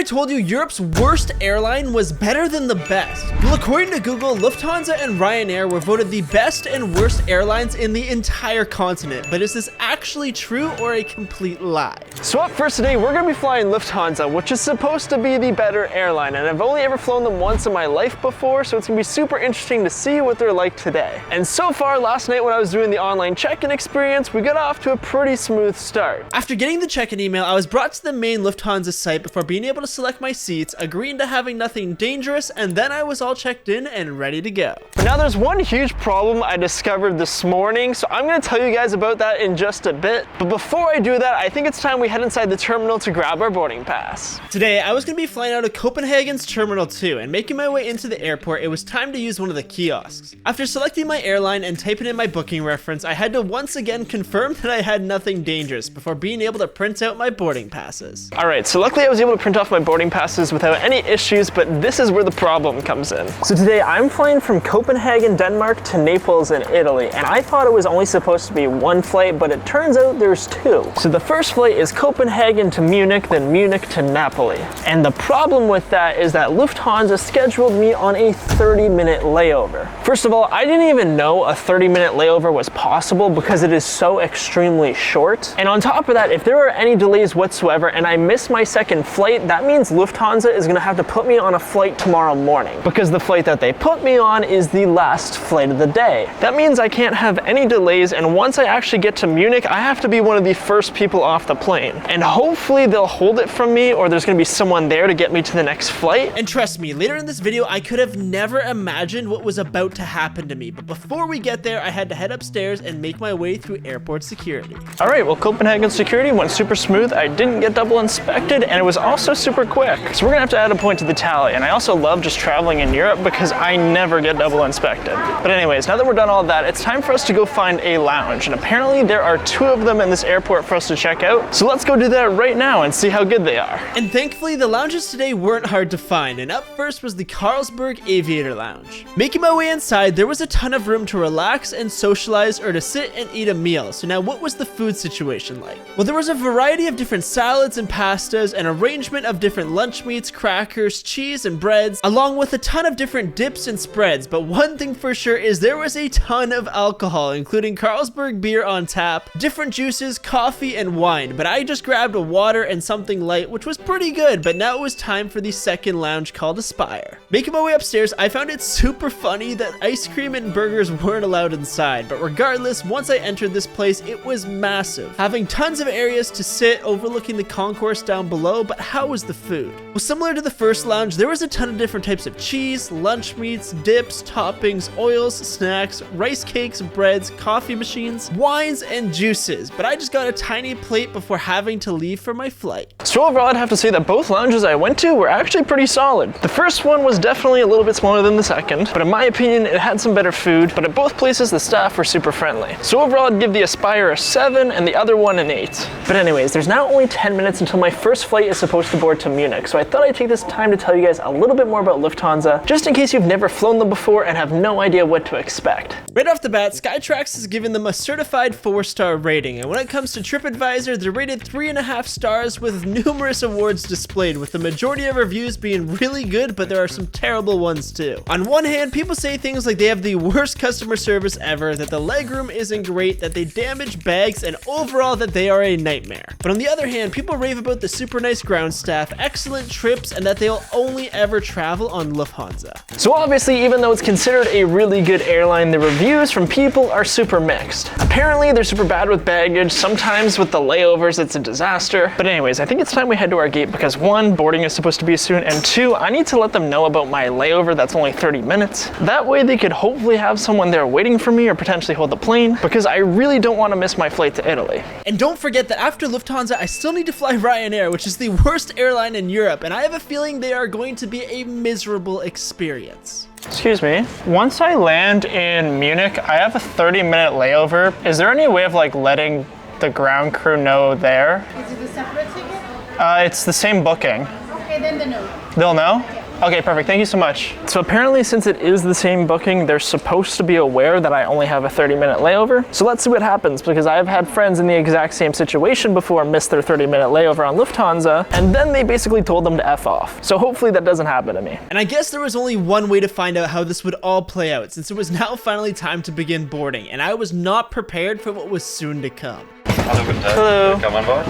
I told you Europe's worst airline was better than the best? Well, according to Google, Lufthansa and Ryanair were voted the best and worst airlines in the entire continent. But is this actually true or a complete lie? So up first today, we're going to be flying Lufthansa, which is supposed to be the better airline. And I've only ever flown them once in my life before, so it's going to be super interesting to see what they're like today. And so far, last night when I was doing the online check-in experience, we got off to a pretty smooth start. After getting the check-in email, I was brought to the main Lufthansa site before being able to select my seats, agreeing to having nothing dangerous, and then I was all checked in and ready to go. But now there's one huge problem I discovered this morning, so I'm going to tell you guys about that in just a bit. But before I do that, I think it's time we head inside the terminal to grab our boarding pass. Today, I was going to be flying out of Copenhagen's Terminal 2, and making my way into the airport, it was time to use one of the kiosks. After selecting my airline and typing in my booking reference, I had to once again confirm that I had nothing dangerous before being able to print out my boarding passes. Alright, so luckily I was able to print off my boarding passes without any issues, but this is where the problem comes in. So today I'm flying from Copenhagen, Denmark to Naples in Italy, and I thought it was only supposed to be one flight, but it turns out there's two. So the first flight is Copenhagen to Munich, then Munich to Napoli. And the problem with that is that Lufthansa scheduled me on a 30-minute layover. First of all, I didn't even know a 30-minute layover was possible because it is so extremely short. And on top of that, if there are any delays whatsoever and I miss my second flight, that means Lufthansa is going to have to put me on a flight tomorrow morning, because the flight that they put me on is the last flight of the day. That means I can't have any delays, and once I actually get to Munich, I have to be one of the first people off the plane. And hopefully they'll hold it from me, or there's going to be someone there to get me to the next flight. And trust me, later in this video, I could have never imagined what was about to happen to me. But before we get there, I had to head upstairs and make my way through airport security. Alright, well, Copenhagen security went super smooth. I didn't get double inspected, and it was also super quick. So we're gonna have to add a point to the tally. And I also love just traveling in Europe because I never get double inspected. But anyways, now that we're done all that, it's time for us to go find a lounge. And apparently there are two of them in this airport for us to check out. So let's go do that right now and see how good they are. And thankfully, the lounges today weren't hard to find. And up first was the Carlsberg Aviator Lounge. Making my way inside, there was a ton of room to relax and socialize, or to sit and eat a meal. So now what was the food situation like? Well, there was a variety of different salads and pastas, an arrangement of different lunch meats, crackers, cheese, and breads, along with a ton of different dips and spreads. But one thing for sure is there was a ton of alcohol, including Carlsberg beer on tap, different juices, coffee, and wine. But I just grabbed a water and something light, which was pretty good. But now it was time for the second lounge, called Aspire. Making my way upstairs, I found it super funny that ice cream and burgers weren't allowed inside. But regardless, once I entered this place, it was massive, having tons of areas to sit overlooking the concourse down below. But how was the food? Well, similar to the first lounge, there was a ton of different types of cheese, lunch meats, dips, toppings, oils, snacks, rice cakes, breads, coffee machines, wines, and juices. But I just got a tiny plate before having to leave for my flight. So overall, I'd have to say that both lounges I went to were actually pretty solid. The first one was definitely a little bit smaller than the second, but in my opinion, it had some better food. But at both places, the staff were super friendly. So overall, I'd give the Aspire a 7 and the other one an 8. But anyways, there's now only 10 minutes until my first flight is supposed to board to Munich. So I thought I'd take this time to tell you guys a little bit more about Lufthansa, just in case you've never flown them before and have no idea what to expect. Right off the bat, Skytrax has given them a certified 4-star rating, and when it comes to TripAdvisor, they're rated 3.5 stars with numerous awards displayed, with the majority of reviews being really good, but there are some terrible ones too. On one hand, people say things like they have the worst customer service ever, that the legroom isn't great, that they damage bags, and overall that they are a nightmare. But on the other hand, people rave about the super nice ground staff, excellent trips, and that they'll only ever travel on Lufthansa. So obviously, even though it's considered a really good airline, the reviews from people are super mixed. Apparently, they're super bad with baggage. Sometimes with the layovers, it's a disaster. But anyways, I think it's time we head to our gate because 1, boarding is supposed to be soon, and 2, I need to let them know about my layover that's only 30 minutes. That way they could hopefully have someone there waiting for me or potentially hold the plane, because I really don't want to miss my flight to Italy. And don't forget that after Lufthansa, I still need to fly Ryanair, which is the worst airline in Europe, and I have a feeling they are going to be a miserable experience. Excuse me. Once I land in Munich, I have a 30-minute layover. Is there any way of letting the ground crew know there? Is it a separate ticket? It's the same booking. Okay, then they know. They'll know? Yeah. Okay, perfect. Thank you so much. So apparently, since it is the same booking, they're supposed to be aware that I only have a 30-minute layover. So let's see what happens, because I've had friends in the exact same situation before miss their 30-minute layover on Lufthansa, and then they basically told them to F off. So hopefully that doesn't happen to me. And I guess there was only one way to find out how this would all play out, since it was now finally time to begin boarding, and I was not prepared for what was soon to come. Hello. Come on board.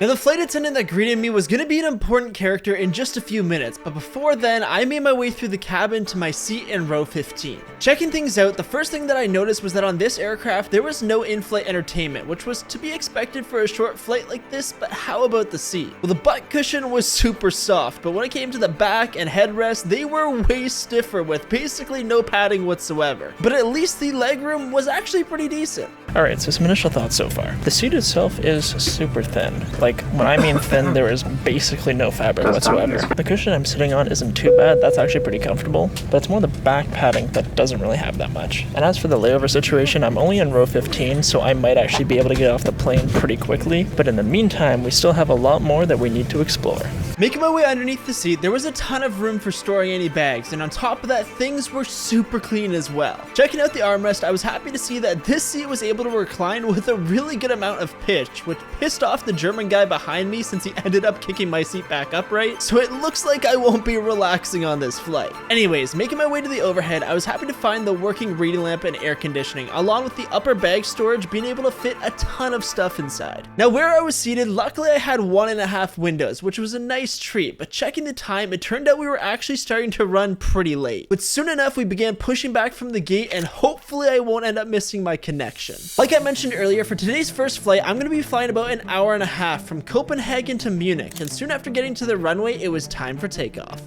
Now, the flight attendant that greeted me was going to be an important character in just a few minutes, but before then, I made my way through the cabin to my seat in row 15. Checking things out, the first thing that I noticed was that on this aircraft, there was no in-flight entertainment, which was to be expected for a short flight like this, but how about the seat? Well, the butt cushion was super soft, but when it came to the back and headrest, they were way stiffer with basically no padding whatsoever. But at least the legroom was actually pretty decent. All right, so some initial thoughts so far. The seat itself is super thin. Like, when I mean thin, there is basically no fabric whatsoever. The cushion I'm sitting on isn't too bad. That's actually pretty comfortable, but it's more the back padding that doesn't really have that much. And as for the layover situation, I'm only in row 15, so I might actually be able to get off the plane pretty quickly. But in the meantime, we still have a lot more that we need to explore. Making my way underneath the seat, there was a ton of room for storing any bags, and on top of that, things were super clean as well. Checking out the armrest, I was happy to see that this seat was able to recline with a really good amount of pitch, which pissed off the German guy behind me since he ended up kicking my seat back upright, so it looks like I won't be relaxing on this flight. Anyways, making my way to the overhead, I was happy to find the working reading lamp and air conditioning, along with the upper bag storage being able to fit a ton of stuff inside. Now, where I was seated, luckily I had 1.5 windows, which was a nice treat, but checking the time, it turned out we were actually starting to run pretty late. But soon enough, we began pushing back from the gate, and hopefully I won't end up missing my connection. Like I mentioned earlier, for today's first flight, I'm going to be flying about an hour and a half from Copenhagen to Munich, and soon after getting to the runway, it was time for takeoff.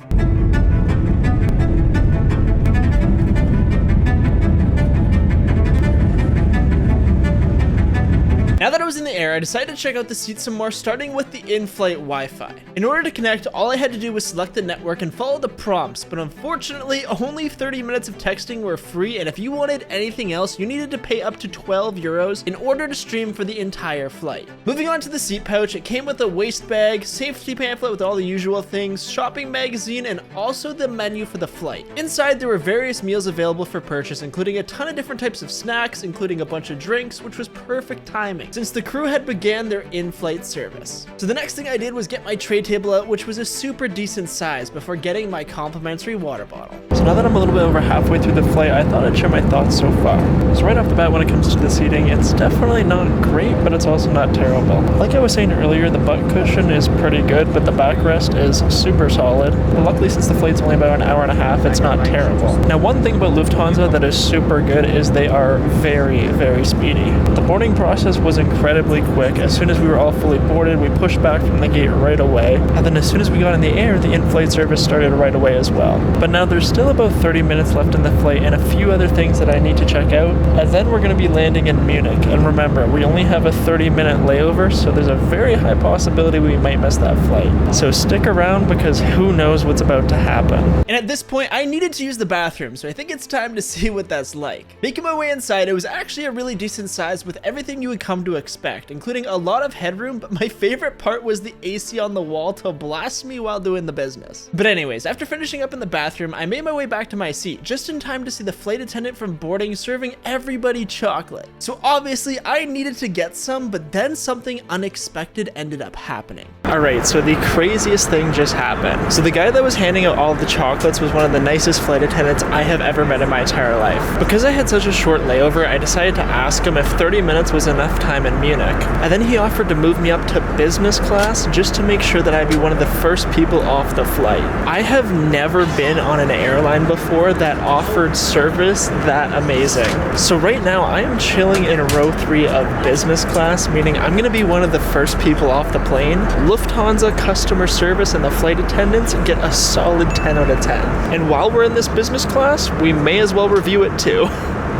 Now that I was in the air, I decided to check out the seats some more, starting with the in-flight Wi-Fi. In order to connect, all I had to do was select the network and follow the prompts, but unfortunately, only 30 minutes of texting were free, and if you wanted anything else, you needed to pay up to 12 euros in order to stream for the entire flight. Moving on to the seat pouch, it came with a waist bag, safety pamphlet with all the usual things, shopping magazine, and also the menu for the flight. Inside, there were various meals available for purchase, including a ton of different types of snacks, including a bunch of drinks, which was perfect timing, since the crew had began their in-flight service. So the next thing I did was get my tray table out, which was a super decent size, before getting my complimentary water bottle. So now that I'm a little bit over halfway through the flight, I thought I'd share my thoughts so far. So right off the bat, when it comes to the seating, it's definitely not great, but it's also not terrible. Like I was saying earlier, the butt cushion is pretty good, but the backrest is super solid. But luckily, since the flight's only about an hour and a half, it's not terrible. Now, one thing about Lufthansa that is super good is they are very, very speedy. The boarding process was incredibly quick. As soon as we were all fully boarded, we pushed back from the gate right away. And then as soon as we got in the air, the in-flight service started right away as well. But now there's still about 30 minutes left in the flight and a few other things that I need to check out. And then we're going to be landing in Munich. And remember, we only have a 30-minute layover, so there's a very high possibility we might miss that flight. So stick around, because who knows what's about to happen. And at this point, I needed to use the bathroom, so I think it's time to see what that's like. Making my way inside, it was actually a really decent size with everything you would come to expect, including a lot of headroom, but my favorite part was the AC on the wall to blast me while doing the business. But anyways, after finishing up in the bathroom, I made my way back to my seat, just in time to see the flight attendant from boarding serving everybody chocolate. So obviously, I needed to get some, but then something unexpected ended up happening. Alright, so the craziest thing just happened. So the guy that was handing out all of the chocolates was one of the nicest flight attendants I have ever met in my entire life. Because I had such a short layover, I decided to ask him if 30 minutes was enough time in Munich. And then he offered to move me up to business class just to make sure that I'd be one of the first people off the flight. I have never been on an airline before that offered service that amazing. So right now I am chilling in row 3 of business class, meaning I'm going to be one of the first people off the plane. Lufthansa customer service and the flight attendants get a solid 10 out of 10. And while we're in this business class, we may as well review it too.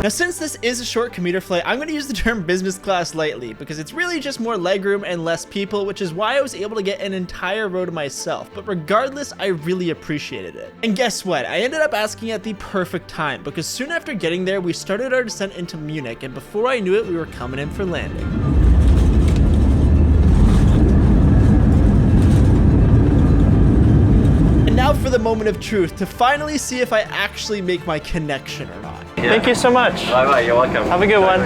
Now, since this is a short commuter flight, I'm going to use the term business class lightly, because it's really just more legroom and less people, which is why I was able to get an entire row to myself. But regardless, I really appreciated it. And guess what? I ended up asking at the perfect time, because soon after getting there, we started our descent into Munich, and before I knew it, we were coming in for landing. for the moment of truth to finally see if I actually make my connection or not. Yeah. Thank you so much. Bye-bye, you're welcome. Have a good one.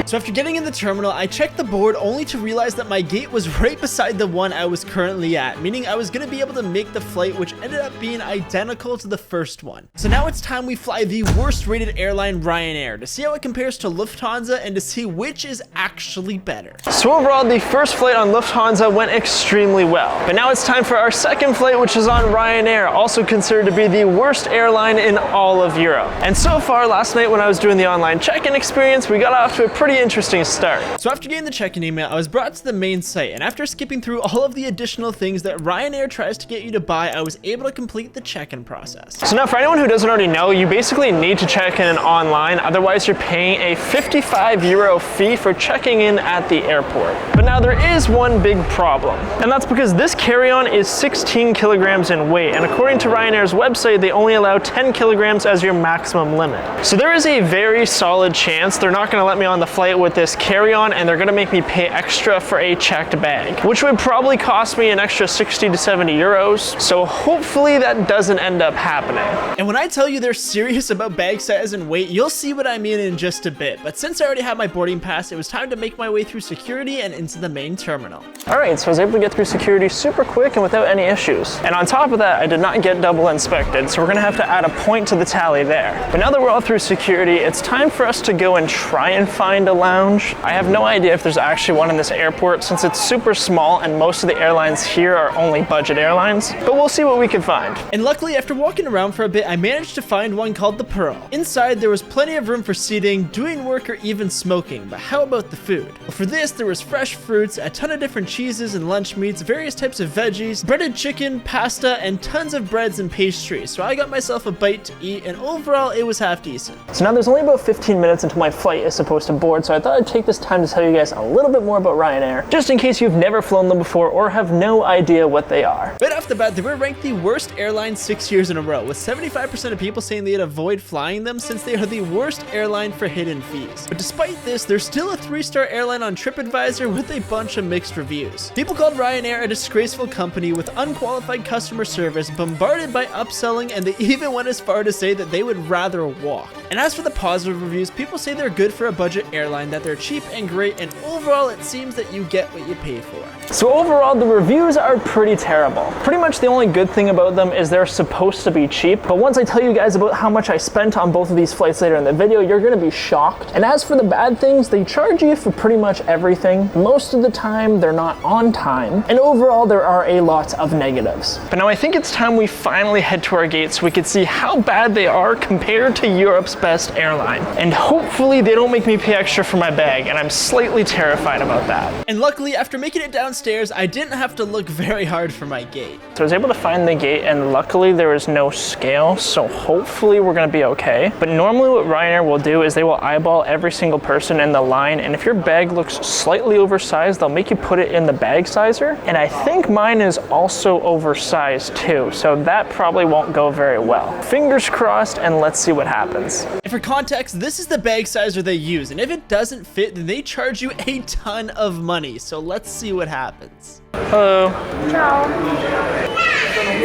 So after getting in the terminal, I checked the board only to realize that my gate was right beside the one I was currently at, meaning I was going to be able to make the flight, which ended up being identical to the first one. So now it's time we fly the worst rated airline, Ryanair, to see how it compares to Lufthansa and to see which is actually better. So overall, the first flight on Lufthansa went extremely well. But now it's time for our second flight, which is on Ryanair, also considered to be the worst airline in all of Europe. And so far, last night when I was doing the online check-in experience, we got off to a pretty interesting start. So after getting the check-in email, I was brought to the main site, and after skipping through all of the additional things that Ryanair tries to get you to buy, I was able to complete the check-in process. So now for anyone who doesn't already know, you basically need to check in online, otherwise you're paying a €55 fee for checking in at the airport. But now there is one big problem, and that's because this carry-on is 16 kilograms in weight, and according to Ryanair's website, they only allow 10 kilograms as your maximum limit. So there is a very solid chance they're not going to let me on the flight with this carry-on, and they're going to make me pay extra for a checked bag, which would probably cost me an extra 60 to 70 euros. So hopefully that doesn't end up happening. And when I tell you they're serious about bag size and weight, you'll see what I mean in just a bit. But since I already had my boarding pass, it was time to make my way through security and into the main terminal. Alright, so I was able to get through security super quick and without any issues. And on top of that, I did not get double inspected, so we're gonna have to add a point to the tally there. But now that we're all through security, it's time for us to go and try and find a lounge. I have no idea if there's actually one in this airport since it's super small and most of the airlines here are only budget airlines, but we'll see what we can find. And luckily, after walking around for a bit, I managed to find one called the Pearl. Inside, there was plenty of room for seating, doing work, or even smoking, but how about the food? Well, for this, there was fresh fruits, a ton of different cheeses and lunch meats, various types of veggies, breaded chicken, pasta, and tons of breads and pastries, so I got myself a bite to eat, and overall, it was half decent. So now there's only about 15 minutes until my flight is supposed to board, so I thought I'd take this time to tell you guys a little bit more about Ryanair, just in case you've never flown them before or have no idea what they are. Right off the bat, they were ranked the worst airline 6 years in a row, with 75% of people saying they'd avoid flying them since they are the worst airline for hidden fees. But despite this, they're still a 3-star airline on TripAdvisor with a bunch of mixed reviews. People called Ryanair a disgraceful company with unqualified customer service, bombarded by upselling, and they even went as far to say that they would rather walk. And as for the positive reviews, people say they're good for a budget airline, that they're cheap and great, and overall it seems that you get what you pay for. So overall, the reviews are pretty terrible. Pretty much the only good thing about them is they're supposed to be cheap, but once I tell you guys about how much I spent on both of these flights later in the video, you're gonna be shocked. And as for the bad things, they charge you for pretty much everything. Most of the time, they're not on time. And overall, there are a lot of negatives. But now I think it's time we finally head to our gate so we can see how bad they are compared to Europe's best airline. And hopefully they don't make me pay extra for my bag, and I'm slightly terrified about that. And luckily, after making it downstairs, I didn't have to look very hard for my gate. So I was able to find the gate, and luckily there was no scale, so hopefully we're gonna be okay. But normally what Ryanair will do is they will eyeball every single person in the line, and if your bag looks slightly oversized, they'll make you put it in the bag sizer. And I think mine is also oversized too, so that probably won't go very well. Fingers crossed, and let's see what happens. And for context, this is the bag sizer they use, and if it doesn't fit, then they charge you a ton of money, so let's see what happens. Hello. Ciao.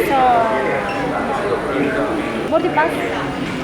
So, boarding pass?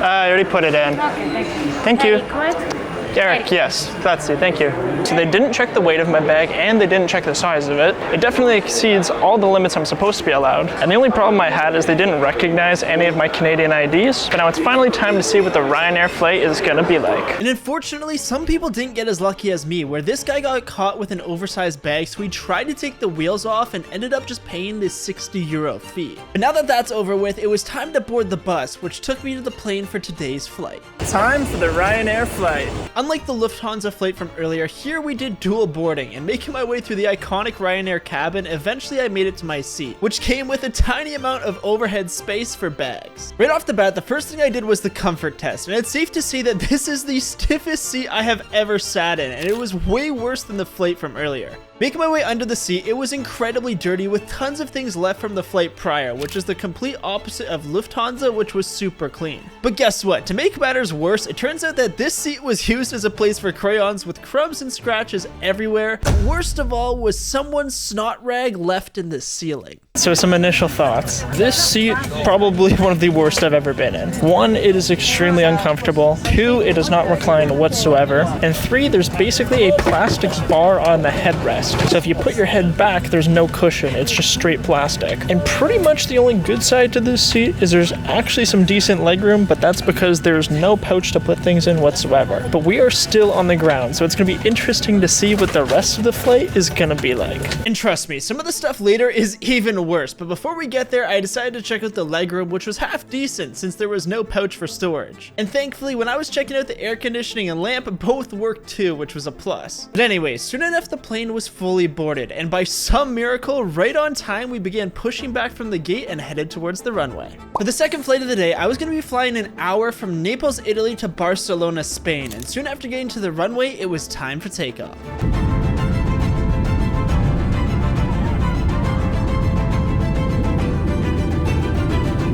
I already put it in. Okay, Thank you. Correct? Eric, yes, that's it, thank you. So they didn't check the weight of my bag and they didn't check the size of it. It definitely exceeds all the limits I'm supposed to be allowed. And the only problem I had is they didn't recognize any of my Canadian IDs. But now it's finally time to see what the Ryanair flight is gonna be like. And unfortunately, some people didn't get as lucky as me, where this guy got caught with an oversized bag, so he tried to take the wheels off and ended up just paying this €60 fee. But now that that's over with, it was time to board the bus, which took me to the plane for today's flight. Time for the Ryanair flight. Unlike the Lufthansa flight from earlier, here we did dual boarding, and making my way through the iconic Ryanair cabin, eventually I made it to my seat, which came with a tiny amount of overhead space for bags. Right off the bat, the first thing I did was the comfort test, and it's safe to say that this is the stiffest seat I have ever sat in, and it was way worse than the flight from earlier. Making my way under the seat, it was incredibly dirty with tons of things left from the flight prior, which is the complete opposite of Lufthansa, which was super clean. But guess what? To make matters worse, it turns out that this seat was used as a place for crayons with crumbs and scratches everywhere. And worst of all was someone's snot rag left in the ceiling. So some initial thoughts. This seat, probably one of the worst I've ever been in. 1, it is extremely uncomfortable. 2, it does not recline whatsoever. And 3, there's basically a plastic bar on the headrest. So if you put your head back, there's no cushion. It's just straight plastic. And pretty much the only good side to this seat is there's actually some decent legroom, but that's because there's no pouch to put things in whatsoever. But we are still on the ground, so it's going to be interesting to see what the rest of the flight is going to be like. And trust me, some of the stuff later is even worse. But before we get there, I decided to check out the legroom, which was half decent since there was no pouch for storage. And thankfully, when I was checking out the air conditioning and lamp, both worked too, which was a plus. But anyway, soon enough the plane was fully boarded, and by some miracle, right on time, we began pushing back from the gate and headed towards the runway. For the second flight of the day, I was going to be flying an hour from Naples, Italy to Barcelona, Spain, and soon after getting to the runway, it was time for takeoff.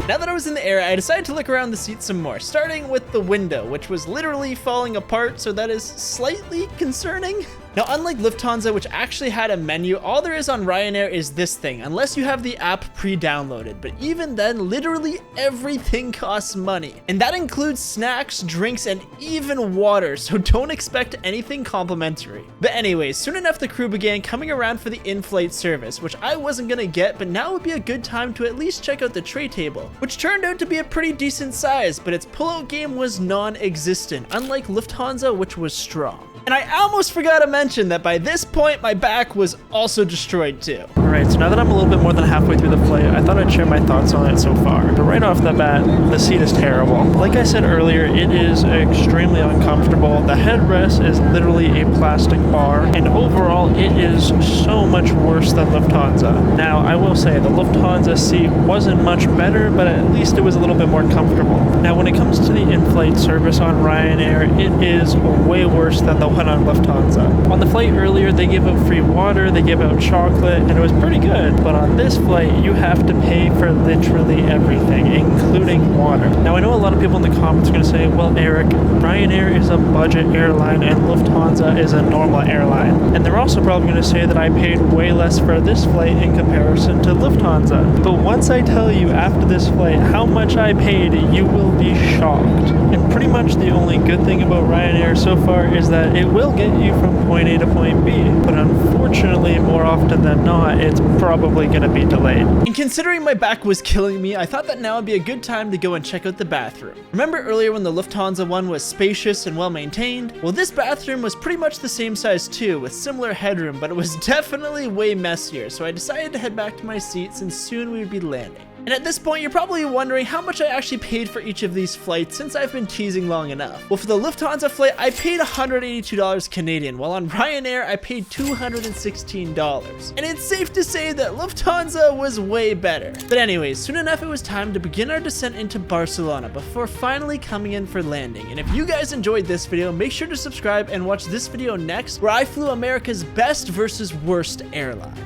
Now that I was in the air, I decided to look around the seat some more, starting with the window, which was literally falling apart, so that is slightly concerning. Now, unlike Lufthansa, which actually had a menu, all there is on Ryanair is this thing, unless you have the app pre-downloaded. But even then, literally everything costs money. And that includes snacks, drinks, and even water, so don't expect anything complimentary. But anyways, soon enough the crew began coming around for the in-flight service, which I wasn't gonna get, but now would be a good time to at least check out the tray table, which turned out to be a pretty decent size, but its pull-out game was non-existent, unlike Lufthansa, which was strong. And I almost forgot to mention that by this point, my back was also destroyed too. Alright, so now that I'm a little bit more than halfway through the flight, I thought I'd share my thoughts on it so far. But right off the bat, the seat is terrible. Like I said earlier, it is extremely uncomfortable. The headrest is literally a plastic bar, and overall, it is so much worse than Lufthansa. Now, I will say, the Lufthansa seat wasn't much better, but at least it was a little bit more comfortable. Now, when it comes to the in-flight service on Ryanair, it is way worse than the one on Lufthansa. On the flight earlier, they gave out free water, they gave out chocolate, and it was pretty good. But on this flight, you have to pay for literally everything, including water. Now, I know a lot of people in the comments are going to say, well, Eric, Ryanair is a budget airline and Lufthansa is a normal airline. And they're also probably going to say that I paid way less for this flight in comparison to Lufthansa. But once I tell you after this flight how much I paid, you will be shocked. And pretty much the only good thing about Ryanair so far is that it will get you from point A to point B, but unfortunately, more often than not, it's probably going to be delayed. And considering my back was killing me, I thought that now would be a good time to go and check out the bathroom. Remember earlier when the Lufthansa one was spacious and well maintained? Well, this bathroom was pretty much the same size too, with similar headroom, but it was definitely way messier, so I decided to head back to my seats and soon we would be landing. And at this point, you're probably wondering how much I actually paid for each of these flights since I've been teasing long enough. Well, for the Lufthansa flight, I paid $182 Canadian, while on Ryanair, I paid $216. And it's safe to say that Lufthansa was way better. But anyways, soon enough, it was time to begin our descent into Barcelona before finally coming in for landing. And if you guys enjoyed this video, make sure to subscribe and watch this video next, where I flew America's best versus worst airline.